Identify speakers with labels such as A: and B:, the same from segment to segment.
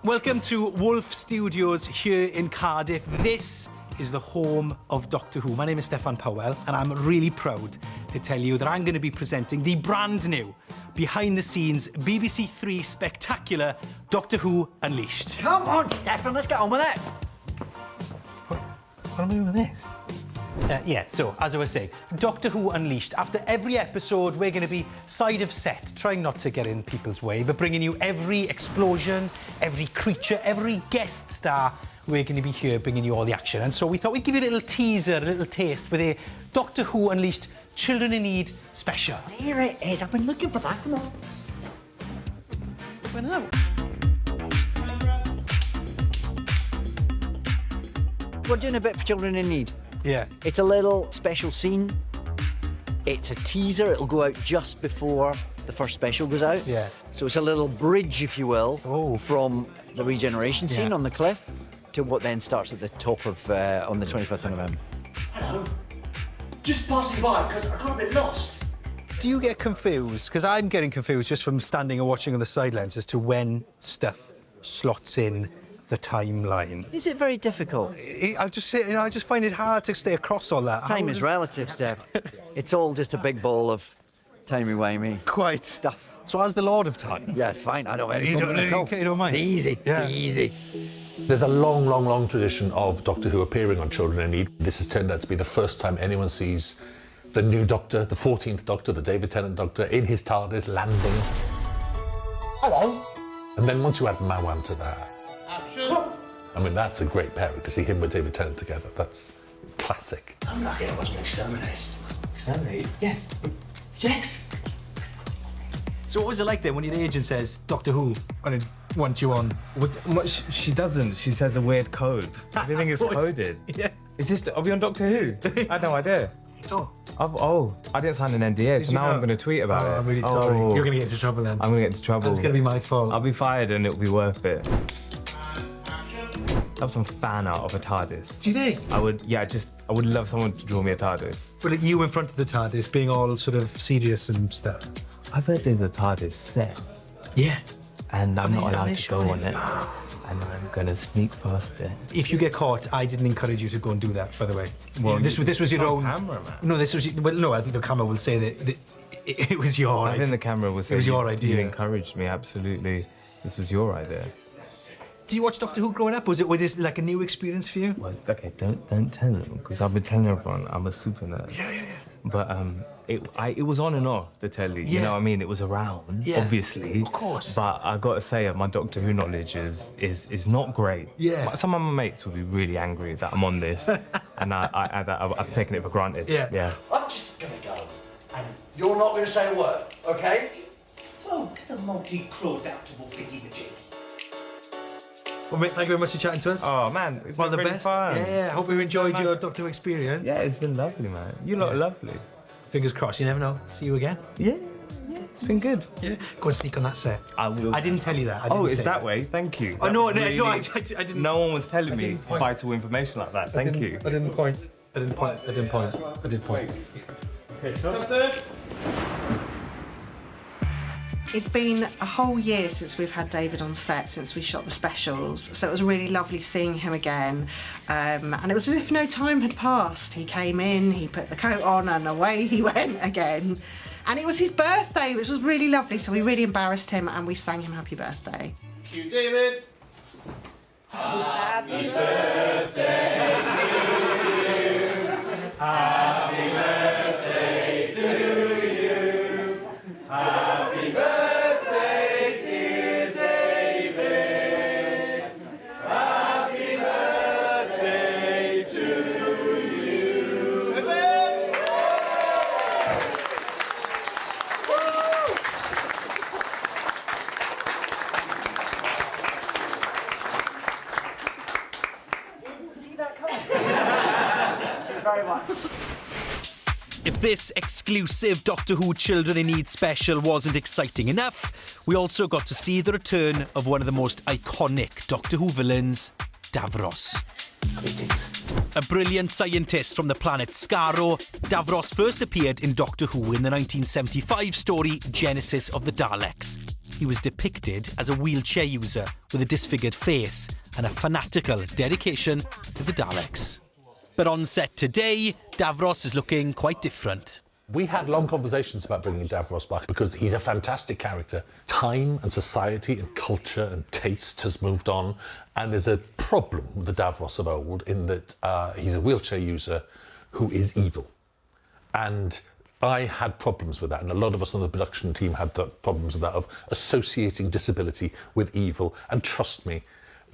A: Welcome to Wolf Studios here in Cardiff. This is the home of Doctor Who. My name is Stefan Powell, and I'm really proud to tell you that I'm going to be presenting the brand new, behind-the-scenes BBC Three spectacular Doctor Who Unleashed.
B: Come on, Stefan, let's get on with it.
A: What am I doing with this? So, as I was saying, Doctor Who Unleashed. After every episode, we're going to be side of set, trying not to get in people's way, but bringing you every explosion, every creature, every guest star. We're going to be here bringing you all the action. And so we thought we'd give you a little teaser, a little taste with a Doctor Who Unleashed Children in Need special.
B: Here it is. I've been looking for that. Come on.
A: Well, no.
B: We're doing a bit for Children in Need.
A: Yeah.
B: It's a little special scene. It's a teaser. It'll go out just before the first special goes out.
A: Yeah.
B: So it's a little bridge, if you will, from the regeneration scene on the cliff to what then starts at the top of, on the 25th of November.
C: Hello. Just passing by, because I got a bit lost.
A: Do you get confused? Because I'm getting confused just from standing and watching on the sidelines as to when stuff slots in the timeline.
B: Is it very difficult?
A: I just say, I just find it hard to stay across all that.
B: Time is relative, Steph. It's all just a big ball of timey-wimey
A: Quite.
B: stuff.
A: So as the Lord of Time.
B: Yeah, it's fine. I don't have any
A: You
B: problem at all.
A: you don't mind?
B: It's easy.
A: Yeah.
B: It's easy.
D: There's a long, long, long tradition of Doctor Who appearing on Children in Need. This has turned out to be the first time anyone sees the new Doctor, the 14th Doctor, the David Tennant Doctor, in his TARDIS landing.
C: Hello.
D: And then once you add Mawan to that, I mean, that's a great pairing to see him with David Tennant together. That's classic.
C: I'm lucky I wasn't exterminated. Exterminated? Yes. Yes.
A: So what was it like then when your agent says, Doctor Who, and it wants you on?
E: What, she doesn't. She says a weird code. Everything is coded.
A: Yeah.
E: Is this? Are we on Doctor Who? I had no idea.
A: Oh.
E: I didn't sign an NDA, so now I'm going to tweet about it.
A: I'm really sorry.
E: Oh.
A: You're going to get into trouble then.
E: I'm going to get into trouble.
A: It's going to be my fault.
E: I'll be fired and it'll be worth it. Have some fan art of a TARDIS.
A: Do you think?
E: I would love someone to draw me a TARDIS.
A: Well, like you in front of the TARDIS being all sort of serious and stuff.
E: I've heard there's a TARDIS set,
A: Yeah.
E: and I'm not allowed
A: they
E: to go
A: showing
E: on it. And I'm gonna sneak past it.
A: If you get caught, I didn't encourage you to go and do that, by the way.
E: Well,
A: this was your own
E: camera, man.
A: No, this was. Well, no, I think the camera will say that it was your.
E: I think the camera was saying
A: It was your idea.
E: You encouraged me, absolutely. This was your idea.
A: Did you watch Doctor Who growing up? Was this like a new experience for you?
E: Well, okay, don't tell them, because I've been telling everyone I'm a super nerd.
A: Yeah.
E: But it was on and off the telly. You
A: Yeah.
E: know what I mean? It was around,
A: Yeah.
E: obviously.
A: Of course.
E: But I got to say, my Doctor Who knowledge is not great.
A: Yeah.
E: But some of my mates will be really angry that I'm on this, and I've taken it for granted.
A: Yeah.
C: I'm just gonna go, and you're not gonna say a word, okay? Oh, get the multi-clawed adaptable thingy majig.
A: Well, mate, thank you very much for chatting to us.
E: Oh man, it's
A: One of
E: been
A: the
E: really
A: best.
E: fun.
A: Yeah. I hope you enjoyed your Doctor Who experience.
E: Yeah, it's been lovely, man. You lot are lovely.
A: Fingers crossed. You never know. See you again.
E: Yeah, it's been good.
A: Yeah. Go and sneak on that set.
E: I will.
A: I didn't tell you that.
E: Oh, it's that way. Thank you.
A: Oh no,
E: That was
A: no,
E: really-
A: I didn't.
E: No one was telling me
A: didn't point.
E: vital information like that. Thank you.
A: I didn't point. I did point.
F: It's been a whole year since we've had David on set, since we shot the specials, so it was really lovely seeing him again, and it was as if no time had passed. He came in, he put the coat on, and away he went again. And it was his birthday, which was really lovely, so we really embarrassed him and we sang him happy birthday.
E: Cue David.
F: Happy birthday
E: to you. Happy birthday to you. Happy birthday, dear David. Happy birthday to you.
B: Didn't see that coming. Thank you very much.
A: If this exclusive Doctor Who Children in Need special wasn't exciting enough, we also got to see the return of one of the most iconic Doctor Who villains, Davos. A brilliant scientist from the planet SKARO, Davos first appeared in Doctor Who in the 1975 story Genesis of the Daleks. he was depicted as a wheelchair user with a disfigured face and a fanatical dedication to the Daleks. But on set today, Davos is looking quite different.
D: We had long conversations about bringing Davos back because he's a fantastic character. Time and society and culture and taste has moved on, and there's a problem with the Davos of old in that he's a wheelchair user who is evil. And I had problems with that, and a lot of us on the production team had the problems with that, of associating disability with evil. And trust me,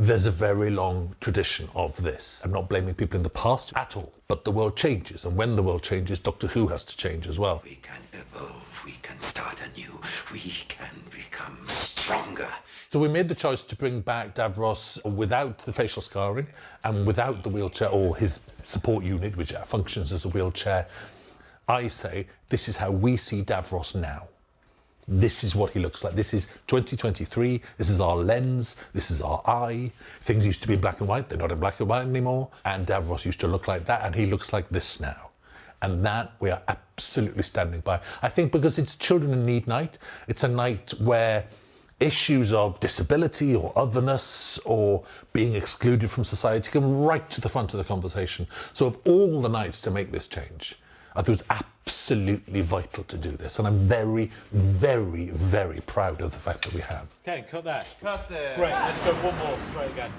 D: there's a very long tradition of this. I'm not blaming people in the past at all, but the world changes, and when the world changes, Doctor Who has to change as well.
C: We can evolve, we can start anew, we can become stronger.
D: So we made the choice to bring back Davros without the facial scarring and without the wheelchair or his support unit, which functions as a wheelchair. I say, this is how we see Davros now. This is what he looks like. This is 2023. This is our lens. This is our eye. Things used to be in black and white. They're not in black and white anymore. And Davros used to look like that, and he looks like this now. And that we are absolutely standing by. I think because it's Children in Need night, it's a night where issues of disability or otherness or being excluded from society come right to the front of the conversation. So of all the nights to make this change, I thought it was absolutely vital to do this, and I'm very, very, very proud of the fact that we have.
G: Okay, cut that. Cut there. Great, let's go one more, straight again.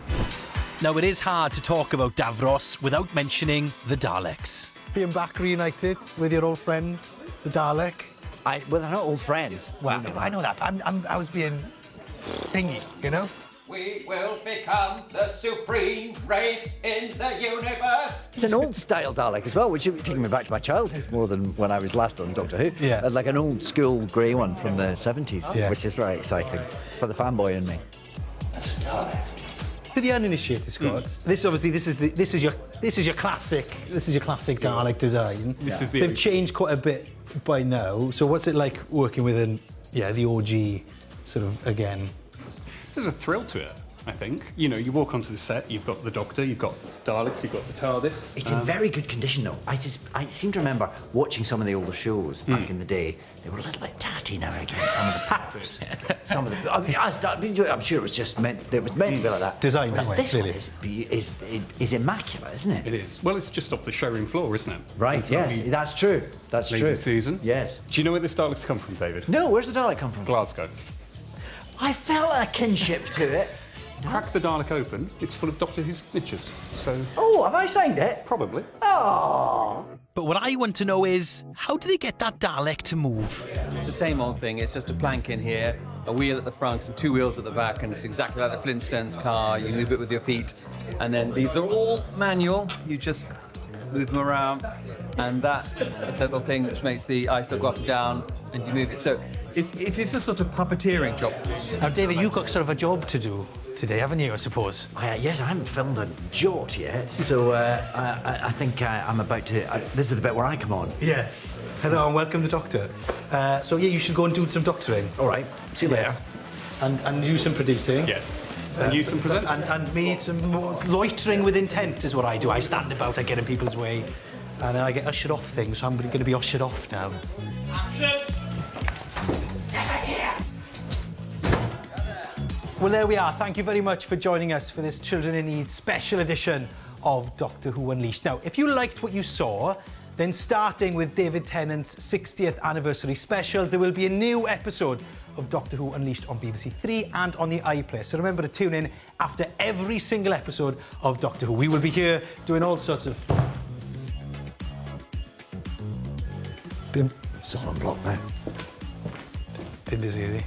A: Now, it is hard to talk about Davros without mentioning the Daleks.
H: Being back reunited with your old friends, the Dalek.
B: Well, they're not old friends.
H: Well, I know that. I was being thingy, you know?
I: We will become the supreme race in the universe.
B: It's an old-style Dalek as well, which is taking me back to my childhood more than when I was last on Doctor Who.
H: Yeah.
B: Like an old-school grey one from the 70s,
H: Yeah.
B: which is very exciting for the fanboy in me.
C: That's a Dalek.
H: For the uninitiated, Scott, this is your classic Dalek design. They've changed quite a bit by now. So what's it like working with the OG sort of again?
J: There's a thrill to it, I think. You know, you walk onto the set, you've got the Doctor, you've got Daleks, you've got the TARDIS.
B: It's in very good condition, though. I seem to remember watching some of the older shows back in the day. They were a little bit tatty now and again. Some of the props, some of the. I mean, I'm sure it was just meant. It was meant to be like that.
H: Designed that
B: Whereas
H: way,
B: this
H: clearly.
B: one is immaculate, isn't it?
J: It is. Well, it's just off the showroom floor, isn't it?
B: Right.
J: It's
B: Yes,
J: only
B: that's true. That's
J: later
B: true.
J: season.
B: Yes.
J: Do you know where this Dalek's come from, David?
B: No, where's the Dalek come from?
J: Glasgow.
B: I felt a kinship to it.
J: Crack the Dalek open, it's full of Doctor Who's signatures. So.
B: Oh, have I signed it?
J: Probably.
B: Oh.
A: But what I want to know is, how do they get that Dalek to move?
K: It's the same old thing. It's just a plank in here, a wheel at the front and two wheels at the back, and it's exactly like the Flintstones car. You move it with your feet, and then these are all manual. You just move them around, and that is a little thing which makes the ice look up and down, and you move it. So it is a sort of puppeteering job.
H: Now, David, you've got sort of a job to do today, haven't you, I suppose?
B: Yes, I haven't filmed a jot yet, so I think I'm about to. This is the bit where I come on.
H: Yeah. Hello and welcome, the Doctor. So yeah, you should go and do some doctoring.
B: All right. See you later.
H: And do some producing.
J: Yes. And you some presenting.
H: And me some more loitering with intent is what I do. I stand about, I get in people's way, and then I get ushered off things. So I'm going to be ushered off now.
I: Action!
A: Well, there we are. Thank you very much for joining us for this Children in Need special edition of Doctor Who Unleashed. Now, if you liked what you saw, then starting with David Tennant's 60th anniversary specials, there will be a new episode of Doctor Who Unleashed on BBC Three and on the iPlayer. So remember to tune in after every single episode of Doctor Who. We will be here doing all sorts of...
B: It's all on block now.
H: Been busy, is he?